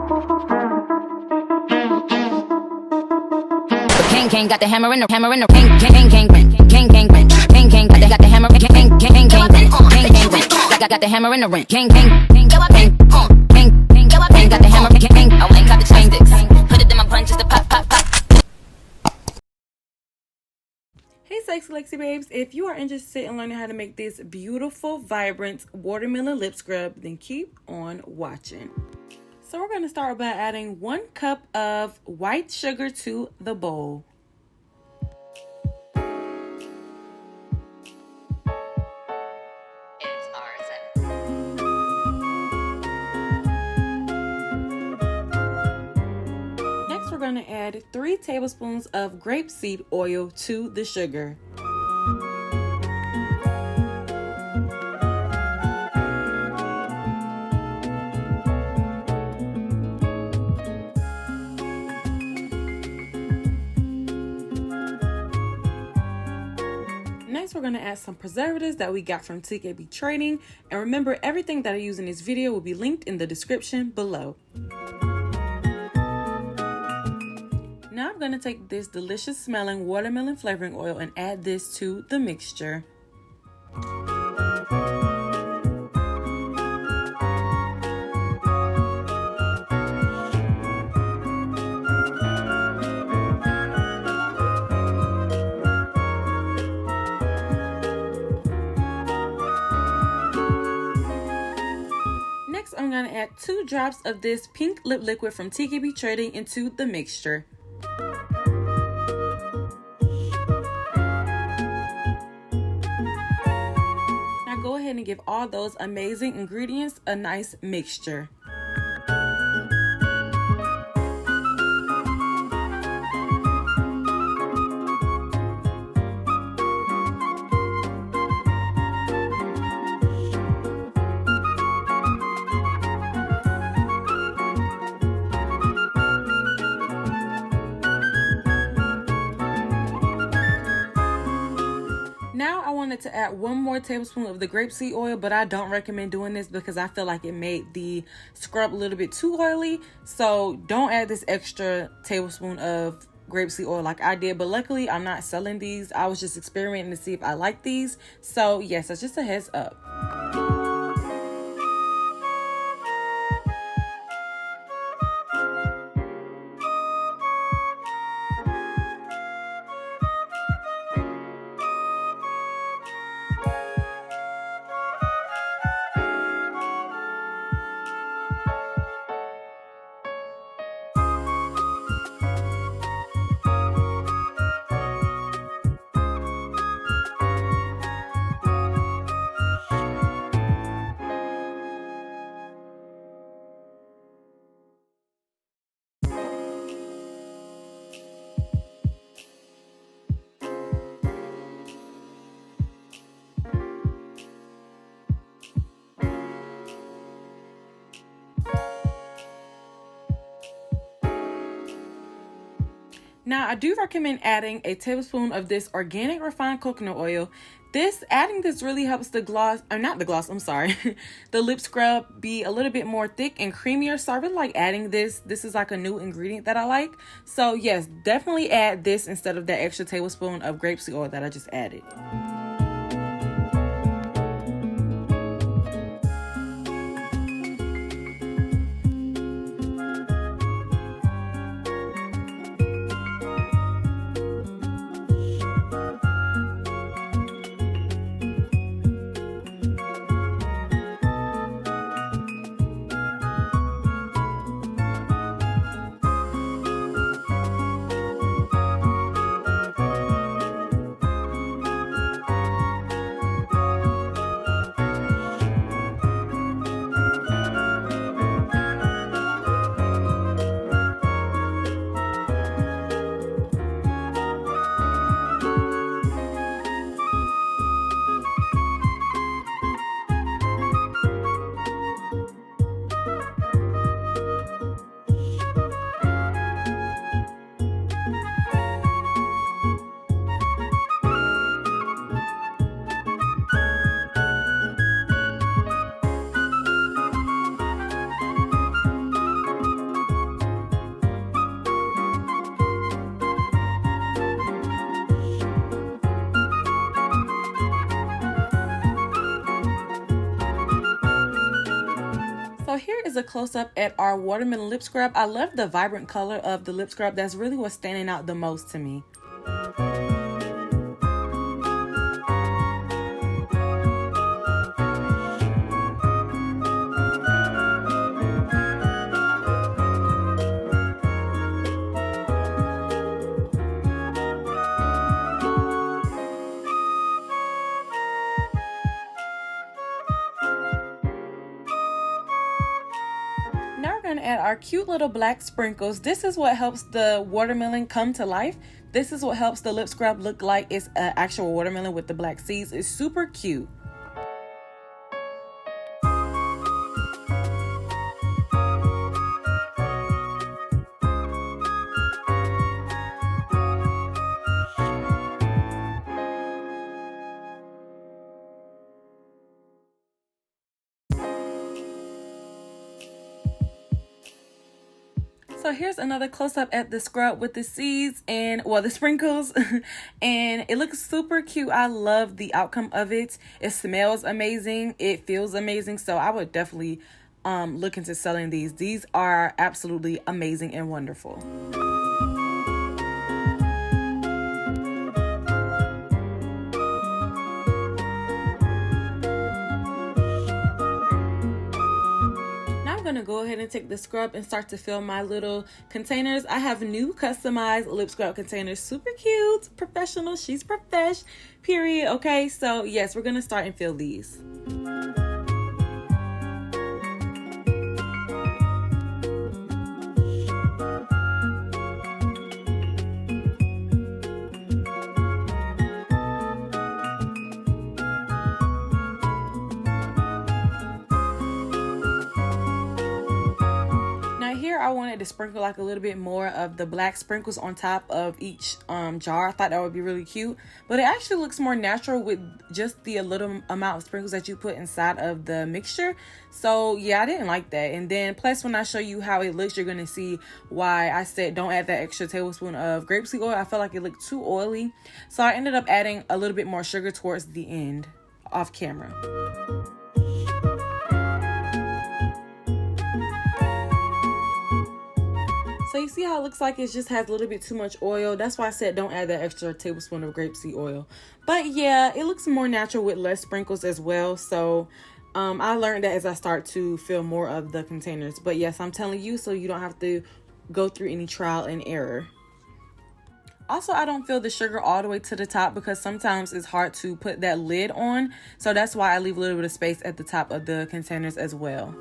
King got the hammer in the king king king king king king king king king got the hammer king king king king got the hammer in the ring king king king king king got the hammer king I ain't got the chain dicks put it in my punches to pop pop pop. Hey sexy Lexy babes, if you are interested in learning how to make this beautiful vibrant watermelon lip scrub, then keep on watching. So we're going to start by adding 1 cup of white sugar to the bowl. Next, we're going to add 3 tablespoons of grapeseed oil to the sugar. Next, we're going to add some preservatives that we got from TKB Trading. And remember, everything that I use in this video will be linked in the description below. Now I'm going to take this delicious smelling watermelon flavoring oil and add this to the mixture. Next, I'm going to add 2 drops of this pink lip liquid from TKB Trading into the mixture. Now go ahead and give all those amazing ingredients a nice mixture. Now I wanted to add 1 more tablespoon of the grapeseed oil, but I don't recommend doing this because I feel like it made the scrub a little bit too oily. So don't add this extra tablespoon of grapeseed oil like I did. But luckily I'm not selling these. I was just experimenting to see if I like these. So yes, that's just a heads up. Now, I do recommend adding a tablespoon of this organic refined coconut oil. Adding this really helps the the lip scrub be a little bit more thick and creamier. So I really like adding this. This is like a new ingredient that I like. So yes, definitely add this instead of that extra tablespoon of grapeseed oil that I just added. is a close-up at our watermelon lip scrub. I love the vibrant color of the lip scrub. That's really what's standing out the most to me. Now we're going to add our cute little black sprinkles. This is what helps the watermelon come to life. This is what helps the lip scrub look like it's an actual watermelon with the black seeds. It's super cute. So here's another close-up at the scrub with the seeds and, well, the sprinkles. And it looks super cute. I love the outcome of it. It smells amazing. It feels amazing. So I would definitely look into selling these. These are absolutely amazing and wonderful. Gonna go ahead and take the scrub and start to fill my little containers. I have new customized lip scrub containers. Super cute, professional. She's profesh, period. Okay, so yes, we're gonna start and fill these. I wanted to sprinkle like a little bit more of the black sprinkles on top of each jar. I thought that would be really cute, but it actually looks more natural with just the little amount of sprinkles that you put inside of the mixture. So yeah, I didn't like that. And then plus when I show you how it looks, you're gonna see why I said don't add that extra tablespoon of grapeseed oil. I felt like it looked too oily, so I ended up adding a little bit more sugar towards the end off camera. So you see how it looks like it just has a little bit too much oil. That's why I said don't add that extra tablespoon of grapeseed oil. But yeah, it looks more natural with less sprinkles as well. So I learned that as I start to fill more of the containers. But yes, I'm telling you so you don't have to go through any trial and error. Also, I don't fill the sugar all the way to the top because sometimes it's hard to put that lid on. So that's why I leave a little bit of space at the top of the containers as well.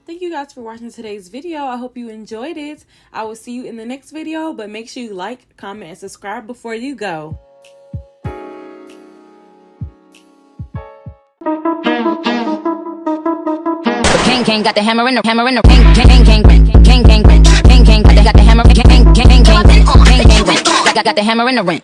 Thank you guys for watching today's video. I hope you enjoyed it. I will see you in the next video, but make sure you like, comment, and subscribe before you go. King got the hammer in the king king king got the hammer king got the hammer in the ring.